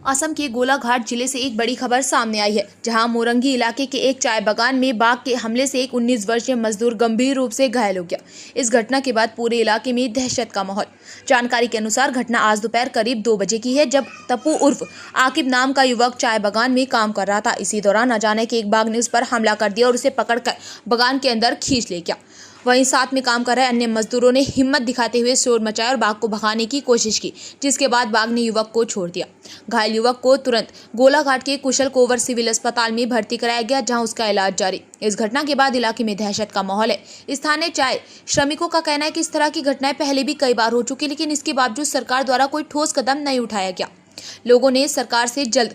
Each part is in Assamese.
असम के गोलाघाट जिले से एक बड़ी खबर सामने आई है, जहां मोरंगी इलाके के एक चाय बागान में बाघ के हमले से एक 19 वर्षीय मजदूर गंभीर रूप से घायल हो गया। इस घटना के बाद पूरे इलाके में दहशत का माहौल। जानकारी के अनुसार घटना आज दोपहर करीब 2 बजे की है, जब तप्पू उर्फ आकिब नाम का युवक चाय बागान में काम कर रहा था। इसी दौरान अचानक एक बाघ ने उस पर हमला कर दिया और उसे पकड़कर बागान के अंदर खींच ले गया। वहीं साथ में काम कर रहे अन्य मजदूरों ने हिम्मत दिखाते हुए शोर मचाया और बाघ को भगाने की कोशिश की, जिसके बाद बाघ ने युवक को छोड़ दिया। घायल युवक को तुरंत गोलाघाट के कुशल कोवर सिविल अस्पताल में भर्ती कराया गया, जहां उसका इलाज जारी। इस घटना के बाद इलाके में दहशत का माहौल है। स्थानीय चाय श्रमिकों का कहना है कि इस तरह की घटनाएं पहले भी कई बार हो चुकी, लेकिन इसके बावजूद सरकार द्वारा कोई ठोस कदम नहीं उठाया गया। लोगों ने सरकार से जल्द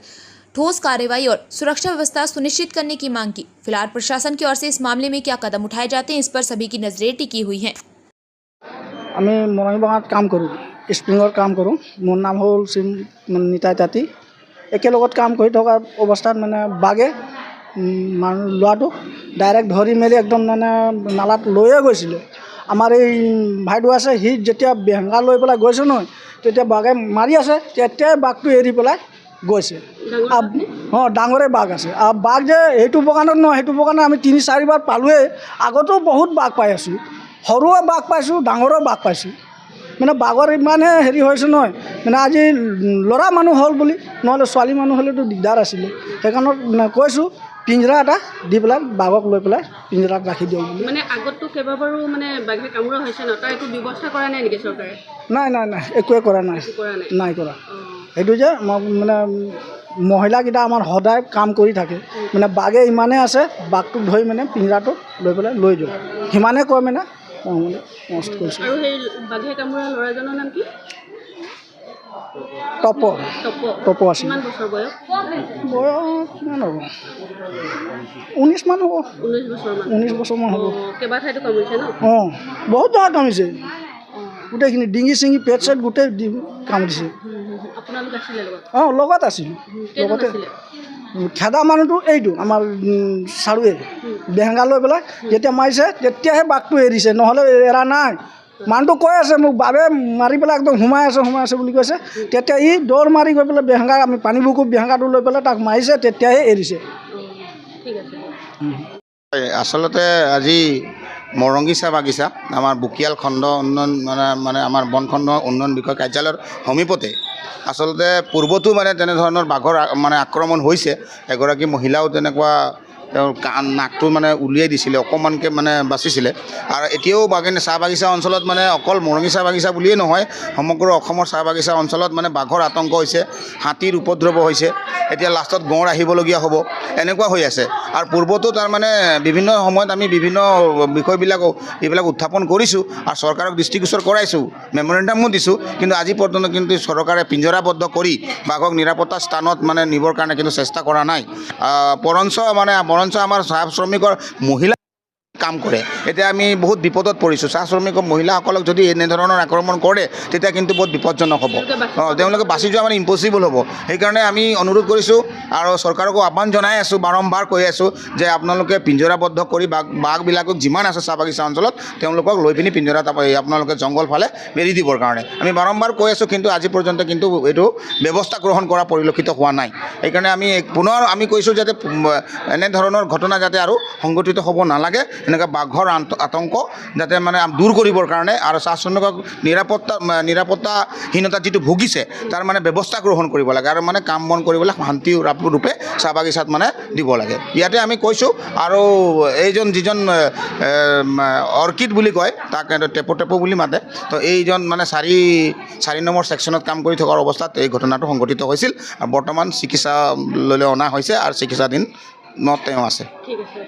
ठोस कार्रवाई और सुरक्षा व्यवस्था सुनिश्चित करने की मांग की। फिलहाल प्रशासन की ओर से इस मामले में क्या कदम उठाए जाते हैं, इस पर सभी की नजरें टिकी हुई हैं। আমি মৰঙী বাগানত কাম কৰোঁ, স্প্ৰিঙৰ কাম কৰোঁ। মোৰ নাম হ'ল নিতাই তাঁতী। একেলগত কাম কৰি থকা অৱস্থাত বাঘে ল'ৰাটোক ডাইৰেক্ট ধৰি মেলি একদম নালাত লৈয়ে গৈছিলে। আমাৰ এই ভাইটো আছে, সি যেতিয়া বেহেংগা লৈ পেলাই গৈছে নহয়, তেতিয়া বাঘে মাৰি আছে, তেতিয়াই বাঘটো এৰি পেলাই গৈছে। ডাঙৰে বাঘ আছে। আৰু বাঘ যে সেইটো বাগানত নহয়, সেইটো বাগানত আমি 3-4 বাৰ পালোঁৱেই। আগতো বহুত বাঘ পাই আছোঁ, সৰুৱে বাঘ পাইছোঁ, ডাঙৰেও বাঘ পাইছোঁ। বাঘৰ ইমানে হেৰি হৈছে নহয়, আজি ল'ৰা মানুহ হ'ল বুলি, নহ'লে ছোৱালী মানুহ হ'লেতো দিগদাৰ আছিলে। সেইকাৰণে কৈছোঁ পিঞ্জৰা এটা দি পেলাই বাঘক লৈ পেলাই পিঞ্জৰাত ৰাখি দিওঁ বুলি। আগতো কেইবাবাৰো বাঘে কামোৰা হৈছে ন, তাৰ একো ব্যৱস্থা কৰা নাই নেকি চৰকাৰে? নাই একোৱে কৰা নাই কৰা। সেইটো যে মহিলাকেইটা আমাৰ সদায় কাম কৰি থাকে। বাঘে ইমানে আছে, বাঘটোক ধৰি পিঞ্জৰাটোত লৈ পেলাই লৈ যাওঁ, সিমানে কয় মস্ত কৰিছোঁ। আৰু সেই বাঘে কামোৰা ল'ৰাজনৰ নাম কি? টপ আছে। কিমান বছৰ বয়স? কিমান হ'ব? 19 মান হ'ব। 19 বছৰমান হ'ব। কেইবা ঠাইতো কামুৰিছে ন? বহুত জেগাত কামুৰিছে, গোটেইখিনি ডিঙি চিঙি পেট চেট গোটেই কামুৰিছে। আপোনালোক আছিলে লগত? লগত আছিলোঁ। লগতে খেদা মানুহটো এইটো আমাৰ চাৰুৱে বেহেংগা লৈ পেলাই যেতিয়া মাৰিছে, তেতিয়াহে বাঘটো এৰিছে, নহ'লে এৰা নাই। মানুহটো কৈ আছে মোক, বাঘে মাৰি পেলাই একদম সোমাই আছে বুলি কৈছে। তেতিয়া ই দৌৰ মাৰি গৈ পেলাই বেহেংগা, আমি পানী বুকু বেহেংগাটো লৈ পেলাই তাক মাৰিছে, তেতিয়াহে এৰিছে। আচলতে আজি মৰঙী চাহ বাগিচা আমাৰ বুকিয়াল খণ্ড উন্নয়ন আমাৰ বন খণ্ড উন্নয়ন বিষয় কাৰ্যালয়ৰ সমীপতে আচলতে পূৰ্বতো তেনেধৰণৰ বাঘৰ আক্ৰমণ হৈছে। এগৰাকী মহিলাও তেনেকুৱা তেওঁৰ নাকটো উলিয়াই দিছিলে, অকণমানকৈ বাচিছিলে। আৰু এতিয়াও চাহ বাগিচা অঞ্চলত অকল মৰঙী চাহ বাগিচা বুলিয়েই নহয়, সমগ্ৰ অসমৰ চাহ বাগিচা অঞ্চলত বাঘৰ আতংক হৈছে, হাতীৰ উপদ্ৰৱ হৈছে, এতিয়া লাষ্টত গঁড় আহিবলগীয়া হ'ব, এনেকুৱা হৈ আছে। আৰু পূৰ্বতো বিভিন্ন সময়ত আমি বিভিন্ন এইবিলাক উত্থাপন কৰিছোঁ আৰু চৰকাৰক দৃষ্টিগোচৰ কৰাইছোঁ, মেমৰেণ্ডামো দিছোঁ। কিন্তু আজি পৰ্যন্ত কিন্তু চৰকাৰে পিঞ্জৰাবদ্ধ কৰি বাঘক নিৰাপত্তা স্থানত নিবৰ কাৰণে কিন্তু চেষ্টা কৰা নাই। বৰঞ্চ আমাৰ চাহ শ্ৰমিকৰ মহিলা কাম কৰে। এতিয়া আমি বহুত বিপদত পৰিছোঁ। চাহ শ্ৰমিকৰ মহিলাসকলক যদি এনেধৰণৰ আক্ৰমণ কৰে, তেতিয়া কিন্তু বহুত বিপদজনক হ'ব। তেওঁলোকে বাচি যোৱা ইম্পচিবল হ'ব। সেইকাৰণে আমি অনুৰোধ কৰিছোঁ আৰু চৰকাৰকো আহ্বান জনাই আছোঁ, বাৰম্বাৰ কৈ আছোঁ যে আপোনালোকে পিঞ্জৰাবদ্ধ কৰি বাঘবিলাকক যিমান আছে চাহ বাগিচা অঞ্চলত তেওঁলোকক লৈ পিনি পিঞ্জৰাত আপোনালোকে জংঘল ফালে মেলি দিবৰ কাৰণে আমি বাৰম্বাৰ কৈ আছোঁ। কিন্তু আজি পৰ্যন্ত কিন্তু এইটো ব্যৱস্থা গ্ৰহণ কৰা পৰিলক্ষিত হোৱা নাই। সেইকাৰণে আমি পুনৰ কৈছোঁ যাতে এনেধৰণৰ ঘটনা যাতে আৰু সংঘটিত হ'ব নালাগে। এনেকুৱা বাঘৰ আতংক যাতে দূৰ কৰিবৰ কাৰণে আৰু চাহ শ্ৰমিকক নিৰাপত্তাহীনতা যিটো ভুগিছে তাৰ ব্যৱস্থা গ্ৰহণ কৰিব লাগে আৰু কাম বন কৰিবলৈ শান্তি ৰূপে চাহ বাগিচাত দিব লাগে। ইয়াতে আমি কৈছোঁ। আৰু যিজন অৰ্কিড বুলি কয়, তাক টেপো বুলি মাতে, তো এইজন 4 নম্বৰ ছেকশ্যনত কাম কৰি থকাৰ অৱস্থাত এই ঘটনাটো সংঘটিত হৈছিল। আৰু বৰ্তমান চিকিৎসালয়লৈ অনা হৈছে আৰু চিকিৎসাধীনত তেওঁ আছে। ঠিক আছে।